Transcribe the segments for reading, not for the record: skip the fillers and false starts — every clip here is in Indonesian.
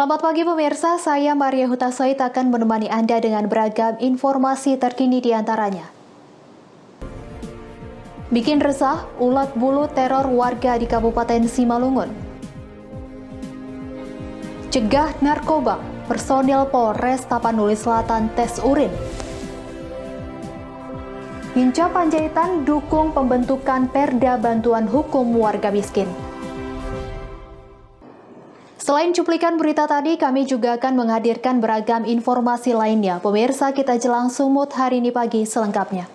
Selamat pagi pemirsa, saya Maria Hutasoid akan menemani Anda dengan beragam informasi terkini di antaranya. Bikin resah, ulat bulu teror warga di Kabupaten Simalungun. Cegah narkoba, personil Polres Tapanuli Selatan tes urin. Hinca Panjaitan dukung pembentukan Perda Bantuan Hukum Warga Miskin. Selain cuplikan berita tadi, kami juga akan menghadirkan beragam informasi lainnya. Pemirsa, kita jelang sumut hari ini pagi selengkapnya.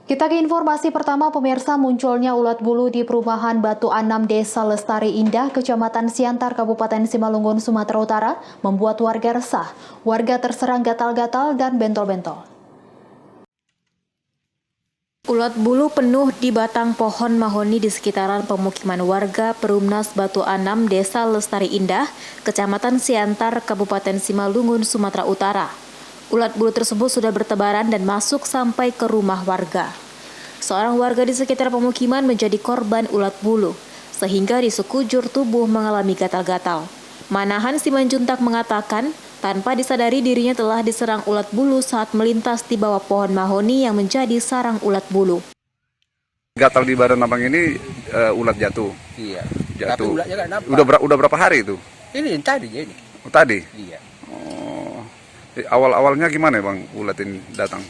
Kita ke informasi pertama, pemirsa. Munculnya ulat bulu di perumahan Batu Anam, Desa Lestari Indah, Kecamatan Siantar, Kabupaten Simalungun, Sumatera Utara, membuat warga resah. Warga terserang gatal-gatal dan bentol-bentol. Ulat bulu penuh di batang pohon mahoni di sekitaran pemukiman warga Perumnas Batu Anam, Desa Lestari Indah, Kecamatan Siantar, Kabupaten Simalungun, Sumatera Utara. Ulat bulu tersebut sudah bertebaran dan masuk sampai ke rumah warga. Seorang warga di sekitar pemukiman menjadi korban ulat bulu, sehingga di sekujur tubuh mengalami gatal-gatal. Manahan Simanjuntak mengatakan, tanpa disadari dirinya telah diserang ulat bulu saat melintas di bawah pohon mahoni yang menjadi sarang ulat bulu. Gatal di badan abang ini ulat jatuh. Iya. Jatuh. Tapi ulatnya nggak nampak. Udah berapa hari itu? Ini yang tadi jadi. Oh, tadi. Iya. Awal-awalnya gimana bang ulat ini datang?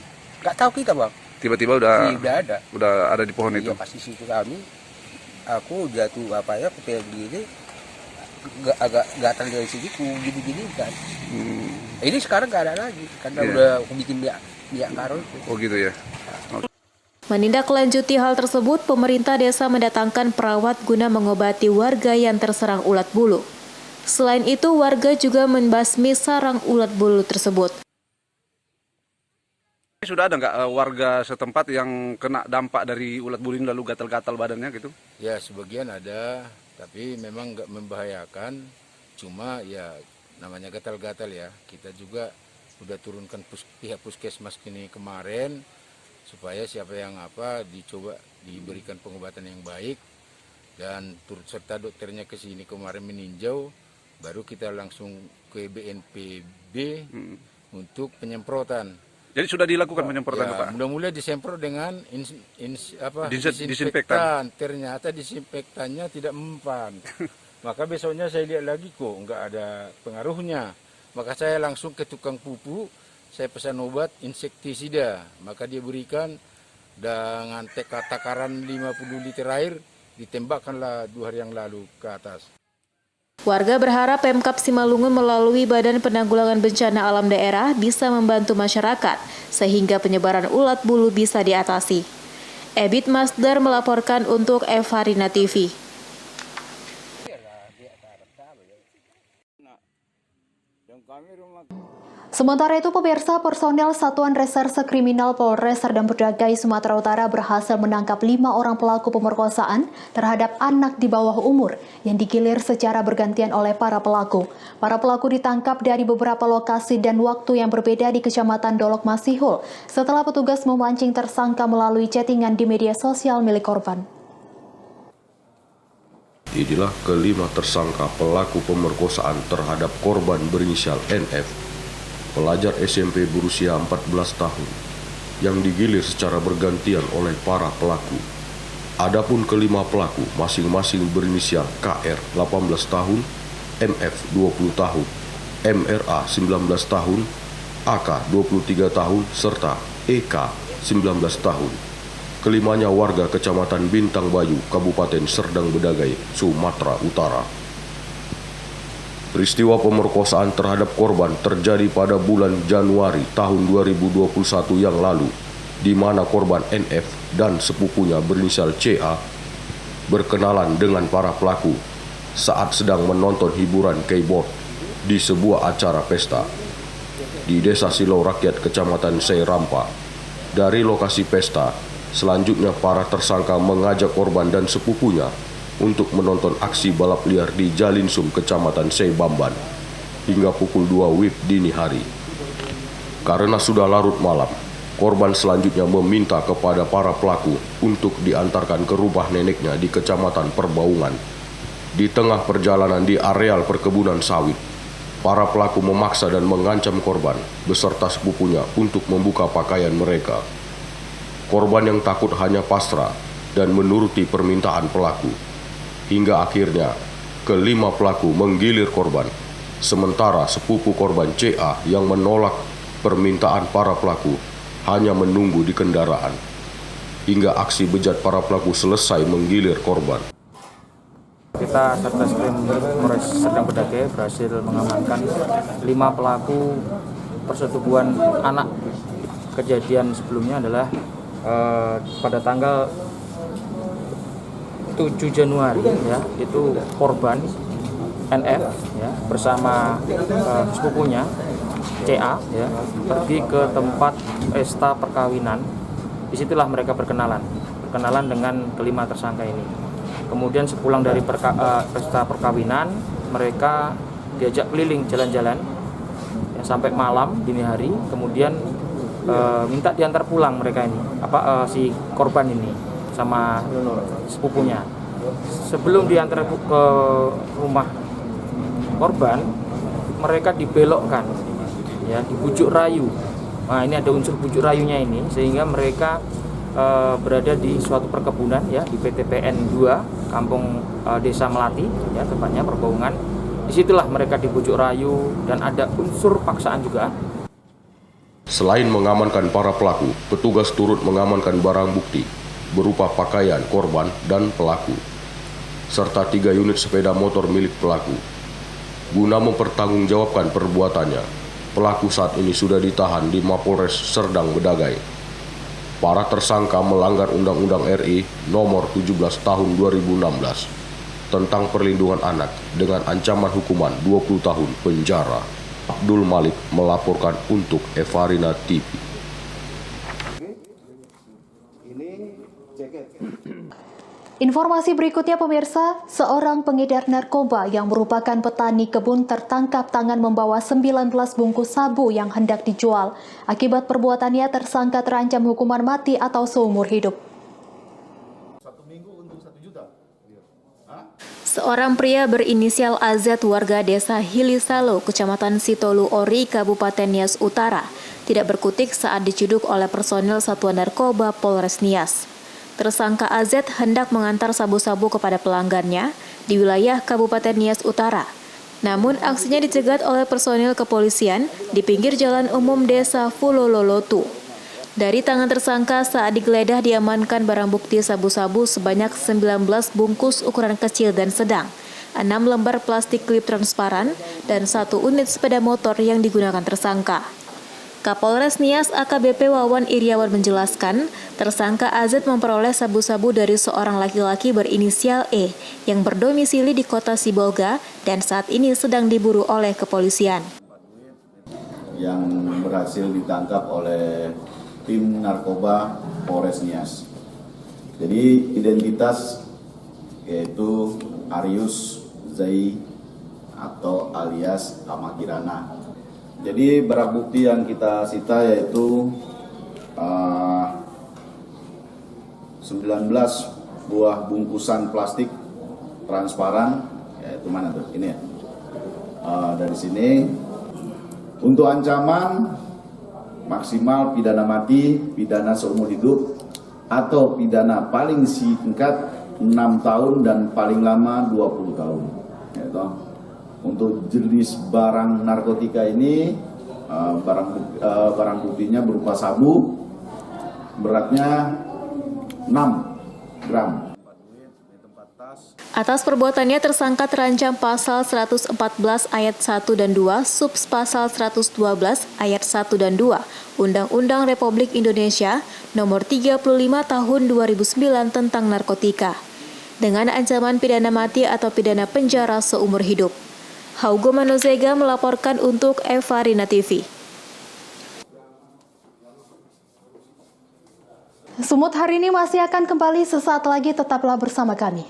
Nggak tahu kita bang. Tiba-tiba udah ada. Udah ada di pohon itu. Iya, pas di situ kami. Aku jatuh aku pegang diri. Agak gatal dari sini, gini kan. Ini sekarang nggak ada lagi karena udah aku bikin biak karo itu. Oh gitu ya. Menindaklanjuti hal tersebut, pemerintah desa mendatangkan perawat guna mengobati warga yang terserang ulat bulu. Selain itu, warga juga membasmi sarang ulat bulu tersebut. Sudah ada nggak warga setempat yang kena dampak dari ulat bulu ini lalu gatal-gatal badannya gitu? Ya sebagian ada, tapi memang nggak membahayakan. Cuma ya namanya gatal-gatal ya. Kita juga udah turunkan pihak puskesmas ini kemarin supaya siapa yang dicoba diberikan pengobatan yang baik, dan turut serta dokternya ke sini kemarin meninjau. Baru kita langsung ke BNPB untuk penyemprotan. Jadi sudah dilakukan penyemprotan Ya, Pak? mudah-mudahan disemprot dengan Disinfektan. disinfektan. Ternyata disinfektannya tidak mempan. Maka besoknya saya lihat lagi kok nggak ada pengaruhnya. Maka saya langsung ke tukang pupuk, saya pesan obat insektisida. Maka dia berikan dengan takaran 50 liter air, ditembakkanlah 2 hari yang lalu ke atas. Warga berharap Pemkab Simalungun melalui Badan Penanggulangan Bencana Alam Daerah bisa membantu masyarakat sehingga penyebaran ulat bulu bisa diatasi. Ebit Masdar melaporkan untuk Evarina TV. Sementara itu, pemirsa, personel Satuan Reserse Kriminal Polres Serdang Bedagai, Sumatera Utara berhasil menangkap 5 orang pelaku pemerkosaan terhadap anak di bawah umur yang digilir secara bergantian oleh para pelaku. Para pelaku ditangkap dari beberapa lokasi dan waktu yang berbeda di Kecamatan Dolok Masihul setelah petugas memancing tersangka melalui chattingan di media sosial milik korban. Inilah kelima tersangka pelaku pemerkosaan terhadap korban berinisial NF, pelajar SMP berusia 14 tahun, yang digilir secara bergantian oleh para pelaku. Adapun kelima pelaku masing-masing berinisial KR 18 tahun, MF 20 tahun, MRA 19 tahun, AK 23 tahun, serta EK 19 tahun. Kelimanya warga Kecamatan Bintang Bayu, Kabupaten Serdang Bedagai, Sumatera Utara. Peristiwa pemerkosaan terhadap korban terjadi pada bulan Januari tahun 2021 yang lalu, di mana korban NF dan sepupunya berinisial CA berkenalan dengan para pelaku saat sedang menonton hiburan keyboard di sebuah acara pesta di Desa Silau Rakyat, Kecamatan Seirampa. Dari lokasi pesta, selanjutnya para tersangka mengajak korban dan sepupunya untuk menonton aksi balap liar di Jalinsum, Kecamatan Seibamban, hingga pukul 2 WIB dini hari. Karena sudah larut malam, korban selanjutnya meminta kepada para pelaku untuk diantarkan ke rumah neneknya di Kecamatan Perbaungan. Di tengah perjalanan di areal perkebunan sawit, para pelaku memaksa dan mengancam korban beserta sepupunya untuk membuka pakaian mereka. Korban yang takut hanya pasrah dan menuruti permintaan pelaku. Hingga akhirnya, kelima pelaku menggilir korban, sementara sepupu korban CA yang menolak permintaan para pelaku hanya menunggu di kendaraan. Hingga aksi bejat para pelaku selesai menggilir korban. Kita Satreskrim Polres Serdang Bedagai berhasil mengamankan 5 pelaku persetubuhan anak. Kejadian sebelumnya adalah pada tanggal 7 Januari ya, itu korban NF ya bersama sepupunya CA ya pergi ke tempat pesta perkawinan. Disitulah mereka berkenalan dengan kelima tersangka ini. Kemudian sepulang dari pesta perkawinan, mereka diajak keliling jalan-jalan ya, sampai malam dini hari. Kemudian minta diantar pulang mereka ini, si korban ini sama sepupunya. Sebelum diantar ke rumah korban, mereka dibelokkan, ya, dibujuk rayu. Nah, ini ada unsur bujuk rayunya ini, sehingga mereka berada di suatu perkebunan, ya, di PTPN 2, Kampung Desa Melati, ya, tepatnya Perbaungan. Disitulah mereka dibujuk rayu dan ada unsur paksaan juga. Selain mengamankan para pelaku, petugas turut mengamankan barang bukti berupa pakaian korban dan pelaku, serta 3 unit sepeda motor milik pelaku. Guna mempertanggungjawabkan perbuatannya, pelaku saat ini sudah ditahan di Mapolres Serdang Bedagai. Para tersangka melanggar Undang-Undang RI Nomor 17 Tahun 2016 tentang perlindungan anak dengan ancaman hukuman 20 tahun penjara. Abdul Malik melaporkan untuk Evarina TV. Informasi berikutnya pemirsa, seorang pengedar narkoba yang merupakan petani kebun tertangkap tangan membawa 19 bungkus sabu yang hendak dijual. Akibat perbuatannya tersangka terancam hukuman mati atau seumur hidup. Seorang pria berinisial AZ warga desa Hilisalo, Kecamatan Sitolu Ori, Kabupaten Nias Utara, tidak berkutik saat diciduk oleh personil Satuan Narkoba Polres Nias. Tersangka AZ hendak mengantar sabu-sabu kepada pelanggannya di wilayah Kabupaten Nias Utara. Namun aksinya dicegat oleh personil kepolisian di pinggir jalan umum desa Fulololotu. Dari tangan tersangka saat digeledah diamankan barang bukti sabu-sabu sebanyak 19 bungkus ukuran kecil dan sedang, 6 lembar plastik klip transparan, dan 1 unit sepeda motor yang digunakan tersangka. Kapolres Nias AKBP Wawan Iriawan menjelaskan, tersangka AZ memperoleh sabu-sabu dari seorang laki-laki berinisial E yang berdomisili di kota Sibolga dan saat ini sedang diburu oleh kepolisian. Yang berhasil ditangkap oleh tim narkoba Polres Nias. Jadi identitas yaitu Arius Zai atau alias Amakirana. Jadi barang bukti yang kita sita yaitu 19 buah bungkusan plastik transparan, yaitu mana tuh? Ini ya. Dari sini untuk ancaman maksimal pidana mati, pidana seumur hidup, atau pidana paling singkat 6 tahun dan paling lama 20 tahun. Yaitu, untuk jenis barang narkotika ini, barang buktinya berupa sabu, beratnya 6 gram. Atas perbuatannya tersangka terancam pasal 114 ayat 1 dan 2, subpasal 112 ayat 1 dan 2, Undang-Undang Republik Indonesia Nomor 35 Tahun 2009 tentang narkotika, dengan ancaman pidana mati atau pidana penjara seumur hidup. Haugo Manozega melaporkan untuk Evarina TV. Sumut hari ini masih akan kembali sesaat lagi, tetaplah bersama kami.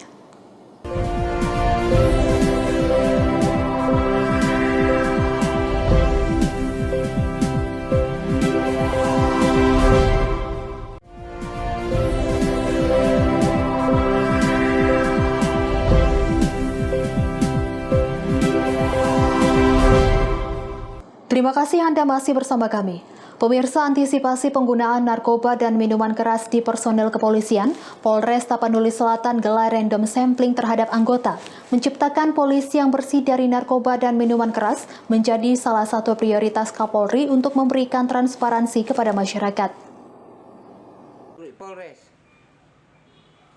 Terima kasih Anda masih bersama kami. Pemirsa, antisipasi penggunaan narkoba dan minuman keras di personel kepolisian, Polres Tapanuli Selatan gelar random sampling terhadap anggota. Menciptakan polisi yang bersih dari narkoba dan minuman keras menjadi salah satu prioritas Kapolri untuk memberikan transparansi kepada masyarakat.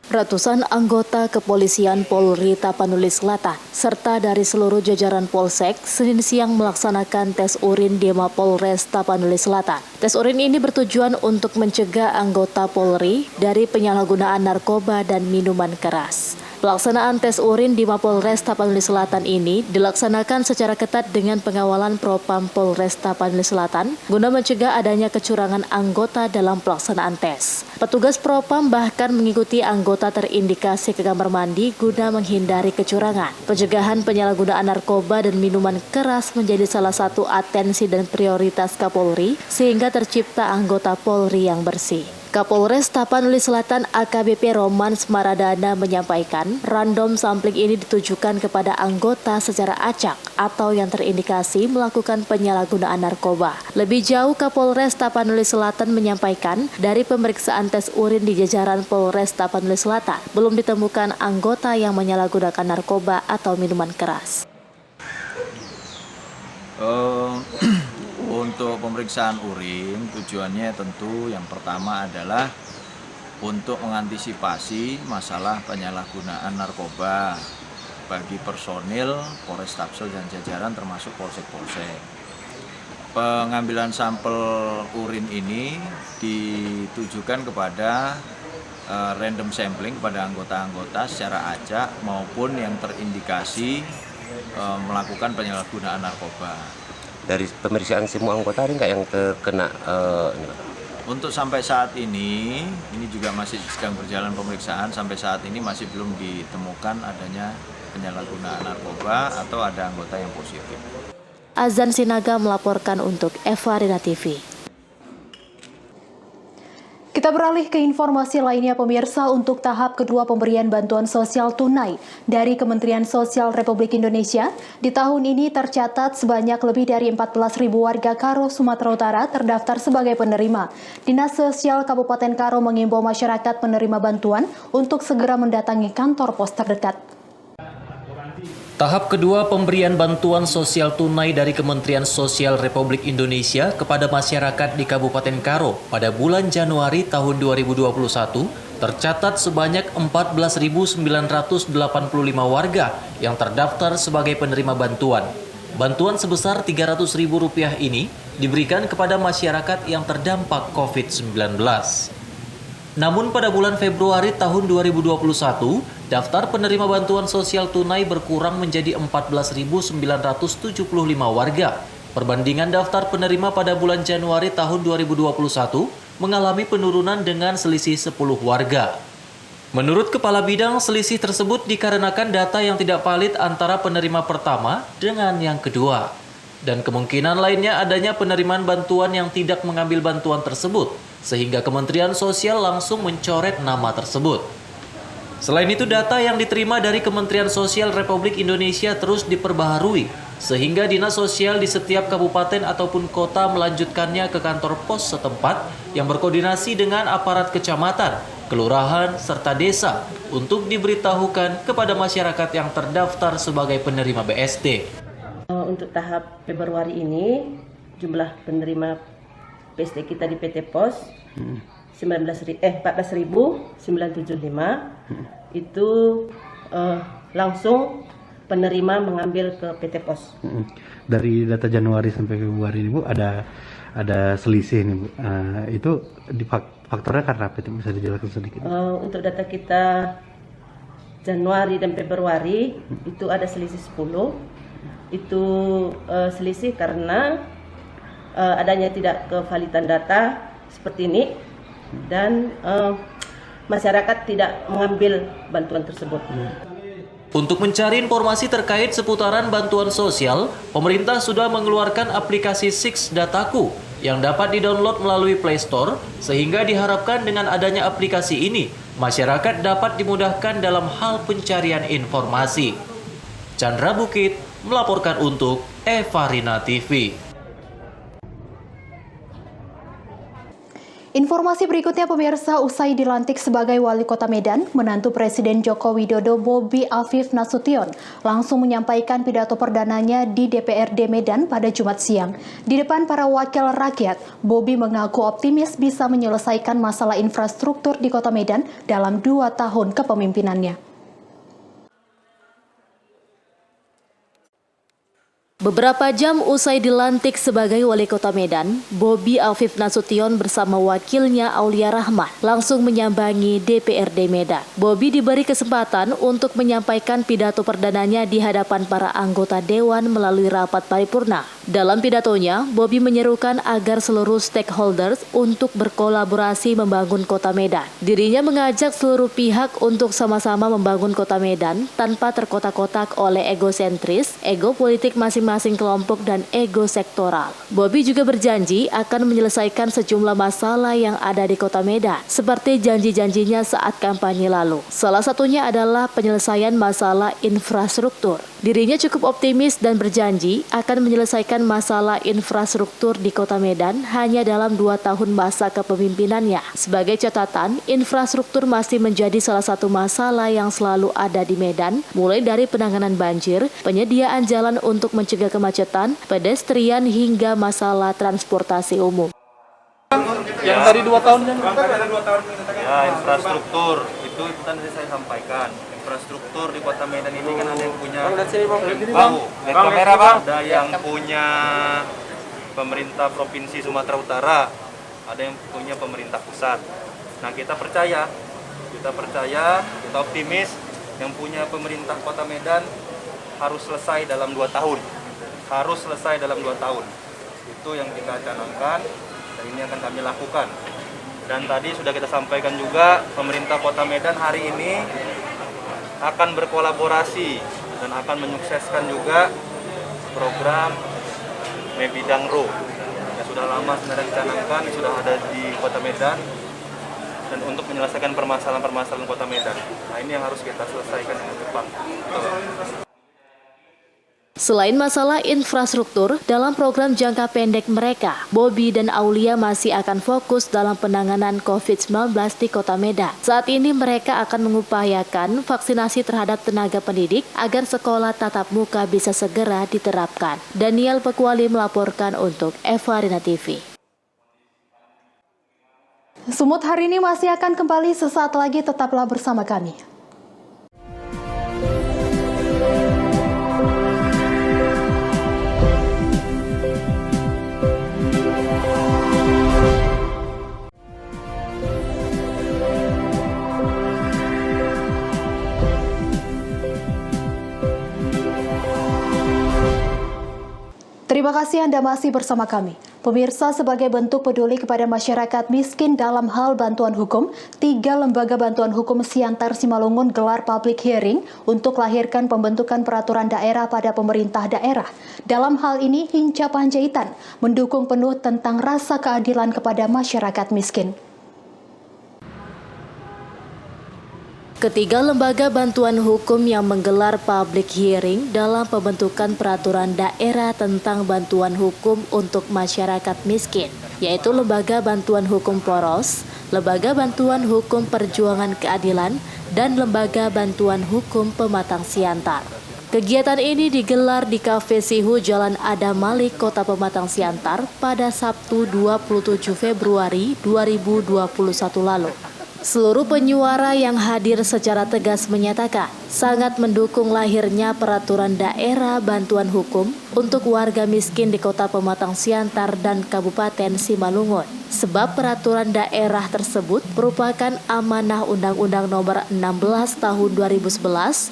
Ratusan anggota kepolisian Polri Tapanuli Selatan serta dari seluruh jajaran Polsek Senin siang melaksanakan tes urin di Mapolres Tapanuli Selatan. Tes urin ini bertujuan untuk mencegah anggota Polri dari penyalahgunaan narkoba dan minuman keras. Pelaksanaan tes urin di Mapolres Tapanuli Selatan ini dilaksanakan secara ketat dengan pengawalan Propam Polres Tapanuli Selatan guna mencegah adanya kecurangan anggota dalam pelaksanaan tes. Petugas Propam bahkan mengikuti anggota terindikasi ke kamar mandi guna menghindari kecurangan. Pencegahan penyalahgunaan narkoba dan minuman keras menjadi salah satu atensi dan prioritas Kapolri sehingga tercipta anggota Polri yang bersih. Kapolres Tapanuli Selatan AKBP Roman Smaradana menyampaikan random sampling ini ditujukan kepada anggota secara acak atau yang terindikasi melakukan penyalahgunaan narkoba. Lebih jauh, Kapolres Tapanuli Selatan menyampaikan dari pemeriksaan tes urin di jajaran Polres Tapanuli Selatan belum ditemukan anggota yang menyalahgunakan narkoba atau minuman keras. Untuk pemeriksaan urin, tujuannya tentu yang pertama adalah untuk mengantisipasi masalah penyalahgunaan narkoba bagi personil Polres Tapsel dan jajaran termasuk polsek-polsek. Pengambilan sampel urin ini ditujukan kepada random sampling kepada anggota-anggota secara acak maupun yang terindikasi melakukan penyalahgunaan narkoba. Dari pemeriksaan semua anggota ada nggak yang terkena? Untuk sampai saat ini juga masih sedang berjalan pemeriksaan. Sampai saat ini masih belum ditemukan adanya penyalahgunaan narkoba atau ada anggota yang positif. Azan Sinaga melaporkan untuk Evarina TV. Kita beralih ke informasi lainnya pemirsa. Untuk tahap kedua pemberian bantuan sosial tunai dari Kementerian Sosial Republik Indonesia, di tahun ini tercatat sebanyak lebih dari 14.000 warga Karo, Sumatera Utara terdaftar sebagai penerima. Dinas Sosial Kabupaten Karo mengimbau masyarakat penerima bantuan untuk segera mendatangi kantor pos terdekat. Tahap kedua pemberian bantuan sosial tunai dari Kementerian Sosial Republik Indonesia kepada masyarakat di Kabupaten Karo pada bulan Januari tahun 2021 tercatat sebanyak 14.985 warga yang terdaftar sebagai penerima bantuan. Bantuan sebesar Rp300.000 ini diberikan kepada masyarakat yang terdampak COVID-19. Namun pada bulan Februari tahun 2021, daftar penerima bantuan sosial tunai berkurang menjadi 14.975 warga. Perbandingan daftar penerima pada bulan Januari tahun 2021 mengalami penurunan dengan selisih 10 warga. Menurut Kepala Bidang, selisih tersebut dikarenakan data yang tidak valid antara penerima pertama dengan yang kedua. Dan kemungkinan lainnya adanya penerimaan bantuan yang tidak mengambil bantuan tersebut, sehingga Kementerian Sosial langsung mencoret nama tersebut. Selain itu, data yang diterima dari Kementerian Sosial Republik Indonesia terus diperbaharui, sehingga Dinas Sosial di setiap kabupaten ataupun kota melanjutkannya ke kantor pos setempat yang berkoordinasi dengan aparat kecamatan, kelurahan, serta desa untuk diberitahukan kepada masyarakat yang terdaftar sebagai penerima BST. Untuk tahap Februari ini, jumlah penerima BST kita di PT Pos 14.975 itu langsung penerima mengambil ke PT Pos. Dari data Januari sampai Februari ini Bu ada selisih nih Bu. Itu faktornya karena apa itu, bisa dijelaskan sedikit? Untuk data kita Januari dan Februari itu ada selisih 10. Itu selisih karena adanya tidak kevalidan data seperti ini dan masyarakat tidak mengambil bantuan tersebut. Untuk mencari informasi terkait seputaran bantuan sosial, pemerintah sudah mengeluarkan aplikasi Six Dataku yang dapat didownload melalui Play Store, sehingga diharapkan dengan adanya aplikasi ini, masyarakat dapat dimudahkan dalam hal pencarian informasi. Chandra Bukit melaporkan untuk Evarina TV. Informasi berikutnya pemirsa, usai dilantik sebagai Wali Kota Medan, menantu Presiden Joko Widodo Bobi Afif Nasution langsung menyampaikan pidato perdananya di DPRD Medan pada Jumat siang. Di depan para wakil rakyat, Bobi mengaku optimis bisa menyelesaikan masalah infrastruktur di Kota Medan dalam 2 tahun kepemimpinannya. Beberapa jam usai dilantik sebagai Wali Kota Medan, Bobi Afif Nasution bersama wakilnya Aulia Rahman langsung menyambangi DPRD Medan. Bobi diberi kesempatan untuk menyampaikan pidato perdananya di hadapan para anggota Dewan melalui rapat paripurna. Dalam pidatonya, Bobi menyerukan agar seluruh stakeholders untuk berkolaborasi membangun Kota Medan. Dirinya mengajak seluruh pihak untuk sama-sama membangun Kota Medan tanpa terkotak-kotak oleh egosentris, ego politik masing-masing kelompok dan ego sektoral. Bobi juga berjanji akan menyelesaikan sejumlah masalah yang ada di Kota Medan, seperti janji-janjinya saat kampanye lalu. Salah satunya adalah penyelesaian masalah infrastruktur. Dirinya cukup optimis dan berjanji akan menyelesaikan masalah infrastruktur di Kota Medan hanya dalam 2 tahun masa kepemimpinannya. Sebagai catatan, infrastruktur masih menjadi salah satu masalah yang selalu ada di Medan, mulai dari penanganan banjir, penyediaan jalan untuk mencegah kemacetan, pedestrian hingga masalah transportasi umum. Yang tadi 2 tahun ya, infrastruktur itu tadi saya sampaikan. Infrastruktur di Kota Medan ini kan ada yang punya ada yang punya pemerintah Provinsi Sumatera Utara, ada yang punya pemerintah pusat. Nah, kita percaya, kita optimis yang punya pemerintah Kota Medan harus selesai dalam 2 tahun. Itu yang kita canangkan dan ini akan kami lakukan. Dan tadi sudah kita sampaikan juga, pemerintah Kota Medan hari ini akan berkolaborasi dan akan menyukseskan juga program Mebidangro yang sudah lama sebenarnya dicanangkan, sudah ada di Kota Medan, dan untuk menyelesaikan permasalahan Kota Medan. Nah, ini yang harus kita selesaikan dengan cepat. Selain masalah infrastruktur, dalam program jangka pendek mereka, Bobi dan Aulia masih akan fokus dalam penanganan COVID-19 di Kota Medan. Saat ini mereka akan mengupayakan vaksinasi terhadap tenaga pendidik agar sekolah tatap muka bisa segera diterapkan. Daniel Pekuali melaporkan untuk Eva Rina TV. Sumut hari ini masih akan kembali sesaat lagi, tetaplah bersama kami. Terima kasih Anda masih bersama kami. Pemirsa, sebagai bentuk peduli kepada masyarakat miskin dalam hal bantuan hukum, 3 lembaga bantuan hukum Siantar Simalungun gelar public hearing untuk lahirkan pembentukan peraturan daerah pada pemerintah daerah. Dalam hal ini, Hinca Panjaitan mendukung penuh tentang rasa keadilan kepada masyarakat miskin. Ketiga lembaga bantuan hukum yang menggelar public hearing dalam pembentukan peraturan daerah tentang bantuan hukum untuk masyarakat miskin, yaitu Lembaga Bantuan Hukum Poros, Lembaga Bantuan Hukum Perjuangan Keadilan, dan Lembaga Bantuan Hukum Pematang Siantar. Kegiatan ini digelar di Cafe Sihu Jalan Adam Malik, Kota Pematang Siantar pada Sabtu 27 Februari 2021 lalu. Seluruh penyuara yang hadir secara tegas menyatakan sangat mendukung lahirnya peraturan daerah bantuan hukum untuk warga miskin di Kota Pematang Siantar dan Kabupaten Simalungun. Sebab peraturan daerah tersebut merupakan amanah Undang-Undang Nomor 16 Tahun 2011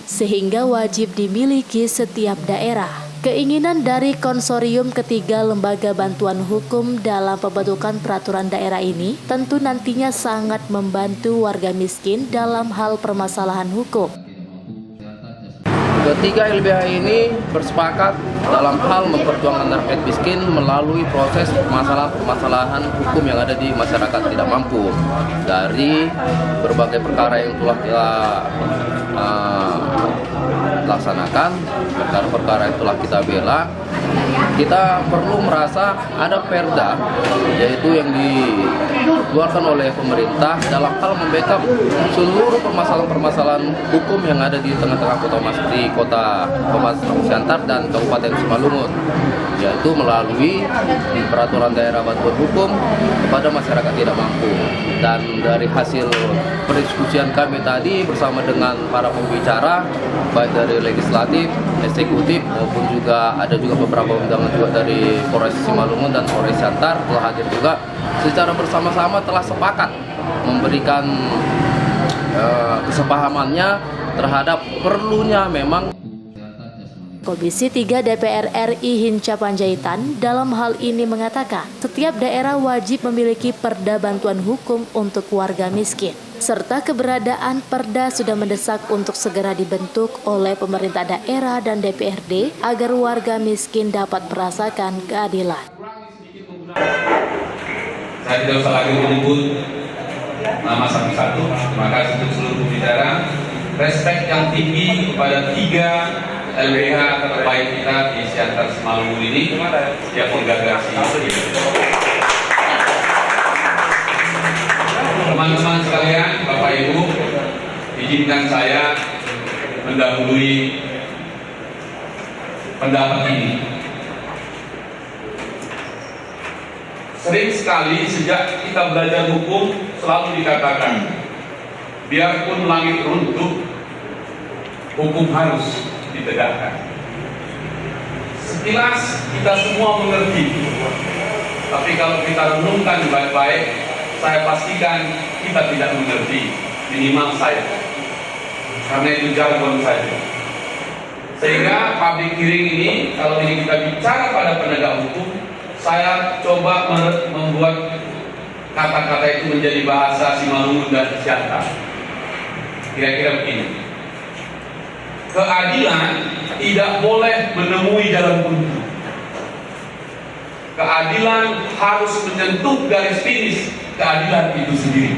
sehingga wajib dimiliki setiap daerah. Keinginan dari konsorium ketiga lembaga bantuan hukum dalam pembentukan peraturan daerah ini tentu nantinya sangat membantu warga miskin dalam hal permasalahan hukum. Ketiga LBH ini bersepakat dalam hal memperjuangkan rakyat miskin melalui proses permasalahan hukum yang ada di masyarakat tidak mampu. Dari berbagai perkara yang telah kita laksanakan, perkara-perkara yang telah kita bela, kita perlu merasa ada perda, yaitu yang dikeluarkan oleh pemerintah dalam hal membackup seluruh permasalahan-permasalahan hukum yang ada di tengah-tengah kota Pematang Siantar dan Kabupaten Simalungun, yaitu melalui peraturan daerah bantuan hukum kepada masyarakat tidak mampu. Dan dari hasil perdiskusian kami tadi bersama dengan para pembicara, baik dari legislatif, eksekutif maupun juga ada juga beberapa undangan juga dari Polres Simalungun dan Polres Siantar telah hadir juga, secara bersama-sama telah sepakat memberikan kesepahamannya terhadap perlunya memang Komisi 3 DPR RI Hinca Panjaitan dalam hal ini mengatakan setiap daerah wajib memiliki perda bantuan hukum untuk warga miskin, serta keberadaan perda sudah mendesak untuk segera dibentuk oleh pemerintah daerah dan DPRD agar warga miskin dapat merasakan keadilan. Saya tidak usah lagi menyebut nama satu-satu. Terima kasih untuk seluruh pembicara. Respek yang tinggi kepada 3 LBH terbaik kita di Siantar Simalungun ini yang menggagas ini. Teman-teman sekalian, Bapak Ibu, izinkan saya mendahului pendapat ini. Sering sekali sejak kita belajar hukum selalu dikatakan, biarpun langit runtuh, hukum harus ditegakkan. Sekilas kita semua mengerti, tapi kalau kita renungkan baik-baik, saya pastikan kita tidak mengerti, minimal saya, karena itu jargon saja. Sehingga public hearing ini, kalau ini kita bicara pada penegak hukum, saya coba membuat kata-kata itu menjadi bahasa Simalungun dan Siantar. Kira-kira begini. Keadilan tidak boleh menemui jalan buntu. Keadilan harus menyentuh garis finish keadilan itu sendiri.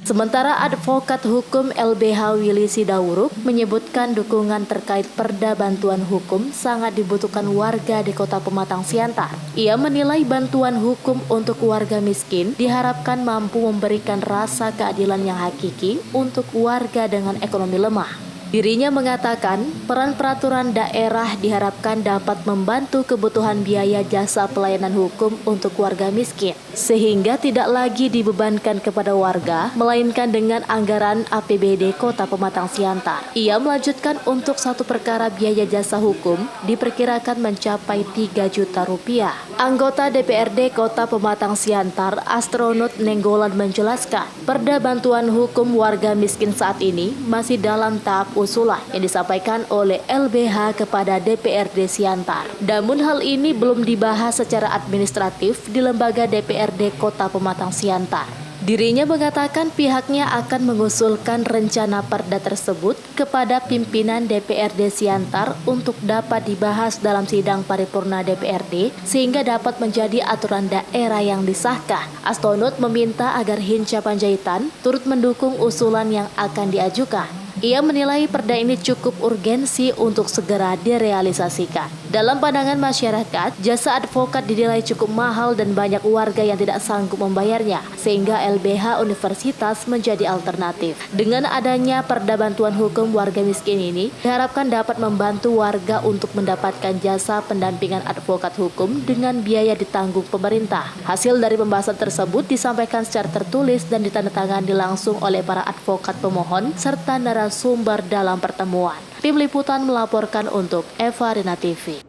Sementara advokat hukum LBH Willy Sidauruk menyebutkan dukungan terkait perda bantuan hukum sangat dibutuhkan warga di Kota Pematang Siantar. Ia menilai bantuan hukum untuk warga miskin diharapkan mampu memberikan rasa keadilan yang hakiki untuk warga dengan ekonomi lemah. Dirinya mengatakan peran peraturan daerah diharapkan dapat membantu kebutuhan biaya jasa pelayanan hukum untuk warga miskin, sehingga tidak lagi dibebankan kepada warga, melainkan dengan anggaran APBD Kota Pematang Siantar. Ia melanjutkan untuk satu perkara biaya jasa hukum diperkirakan mencapai 3 juta rupiah. Anggota DPRD Kota Pematang Siantar, Astronot Nenggolan menjelaskan, perda bantuan hukum warga miskin saat ini masih dalam tahap usulan yang disampaikan oleh LBH kepada DPRD Siantar. Namun hal ini belum dibahas secara administratif di lembaga DPRD Kota Pematang Siantar. Dirinya mengatakan pihaknya akan mengusulkan rencana perda tersebut kepada pimpinan DPRD Siantar untuk dapat dibahas dalam sidang paripurna DPRD sehingga dapat menjadi aturan daerah yang disahkan. Astronot meminta agar Hinca Panjaitan turut mendukung usulan yang akan diajukan. Ia menilai perda ini cukup urgensi untuk segera direalisasikan. Dalam pandangan masyarakat, jasa advokat dinilai cukup mahal dan banyak warga yang tidak sanggup membayarnya, sehingga LBH Universitas menjadi alternatif. Dengan adanya perda bantuan hukum warga miskin ini, diharapkan dapat membantu warga untuk mendapatkan jasa pendampingan advokat hukum dengan biaya ditanggung pemerintah. Hasil dari pembahasan tersebut disampaikan secara tertulis dan ditandatangani langsung oleh para advokat pemohon serta narasumber dalam pertemuan. Tim Liputan melaporkan untuk Eva Rina TV.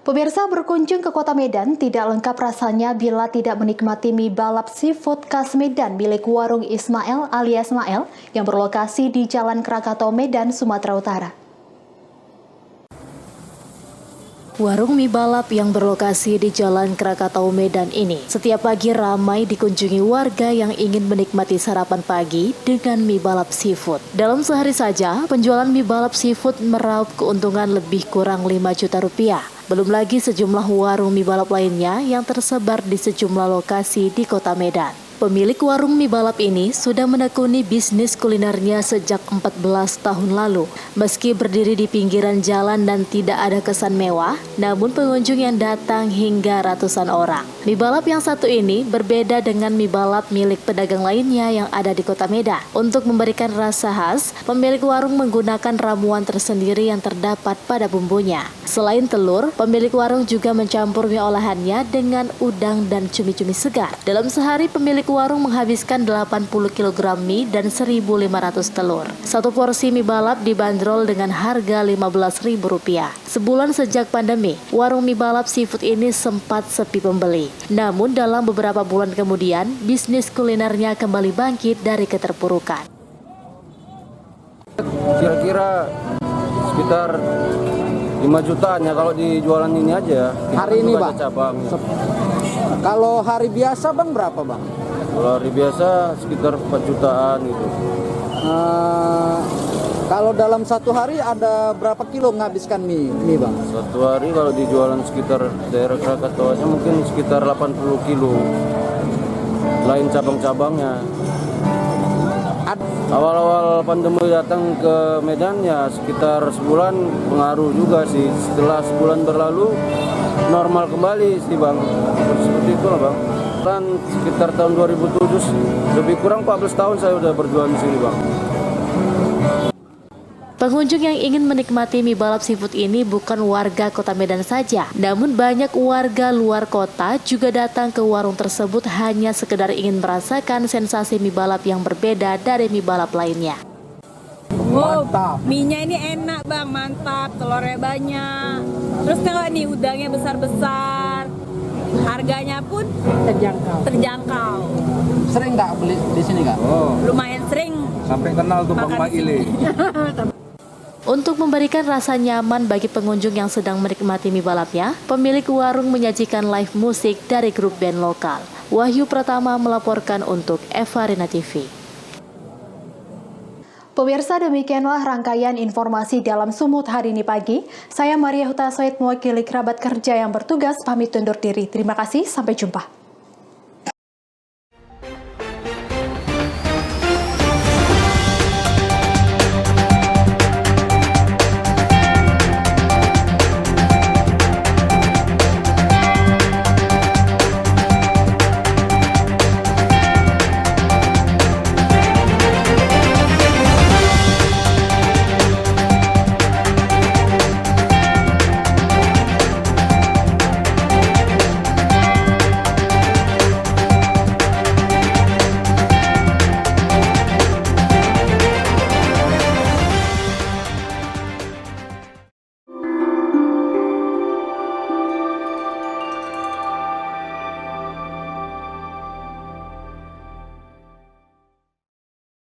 Pemirsa, berkunjung ke Kota Medan tidak lengkap rasanya bila tidak menikmati mie balap seafood khas Medan milik warung Ismail alias Mael yang berlokasi di Jalan Krakatau, Medan, Sumatera Utara. Warung mie balap yang berlokasi di Jalan Krakatau, Medan ini setiap pagi ramai dikunjungi warga yang ingin menikmati sarapan pagi dengan mie balap seafood. Dalam sehari saja, penjualan mie balap seafood meraup keuntungan lebih kurang 5 juta rupiah. Belum lagi sejumlah warung mie balap lainnya yang tersebar di sejumlah lokasi di kota Medan. Pemilik warung mie balap ini sudah menekuni bisnis kulinernya sejak 14 tahun lalu. Meski berdiri di pinggiran jalan dan tidak ada kesan mewah, namun pengunjung yang datang hingga ratusan orang. Mie balap yang satu ini berbeda dengan mie balap milik pedagang lainnya yang ada di kota Medan. Untuk memberikan rasa khas, pemilik warung menggunakan ramuan tersendiri yang terdapat pada bumbunya. Selain telur, pemilik warung juga mencampur mie olahannya dengan udang dan cumi-cumi segar. Dalam sehari, pemilik warung menghabiskan 80 kg mie dan 1.500 telur. Satu porsi mie balap dibanderol dengan harga Rp15.000. Sebulan sejak pandemi, warung mie balap seafood ini sempat sepi pembeli. Namun dalam beberapa bulan kemudian, bisnis kulinernya kembali bangkit dari keterpurukan. Kira-kira sekitar 5 jutaan ya kalau di jualan ini aja. Hari ini Bang? Cabang. Kalau hari biasa Bang berapa Bang? Kalau hari biasa sekitar 4 jutaan gitu. Kalau dalam satu hari ada berapa kilo menghabiskan mie Bang? Satu hari kalau di jualan sekitar daerah Krakatau aja mungkin sekitar 80 kilo. Lain cabang-cabangnya. Awal-awal pandemi datang ke Medan ya sekitar sebulan pengaruh juga sih. Setelah sebulan berlalu normal kembali sih Bang. Seperti itulah Bang. Kan sekitar tahun 2007 lebih kurang 14 tahun saya udah berjualan di sini Bang. Pengunjung yang ingin menikmati mie balap seafood ini bukan warga kota Medan saja, namun banyak warga luar kota juga datang ke warung tersebut hanya sekedar ingin merasakan sensasi mie balap yang berbeda dari mie balap lainnya. Mantap. Mie-nya ini enak Bang, mantap, telurnya banyak. Terus kalau nih udangnya besar-besar, harganya pun terjangkau. Sering nggak beli di sini Kak? Lumayan sering. Sampai kenal tuh Bang Maile. Untuk memberikan rasa nyaman bagi pengunjung yang sedang menikmati mie balapnya, pemilik warung menyajikan live musik dari grup band lokal. Wahyu Pratama melaporkan untuk Eva Rina TV. Pemirsa, demikianlah rangkaian informasi dalam Sumut hari ini pagi. Saya Maria Huta Soid, mewakili kerabat kerja yang bertugas, pamit undur diri. Terima kasih, sampai jumpa.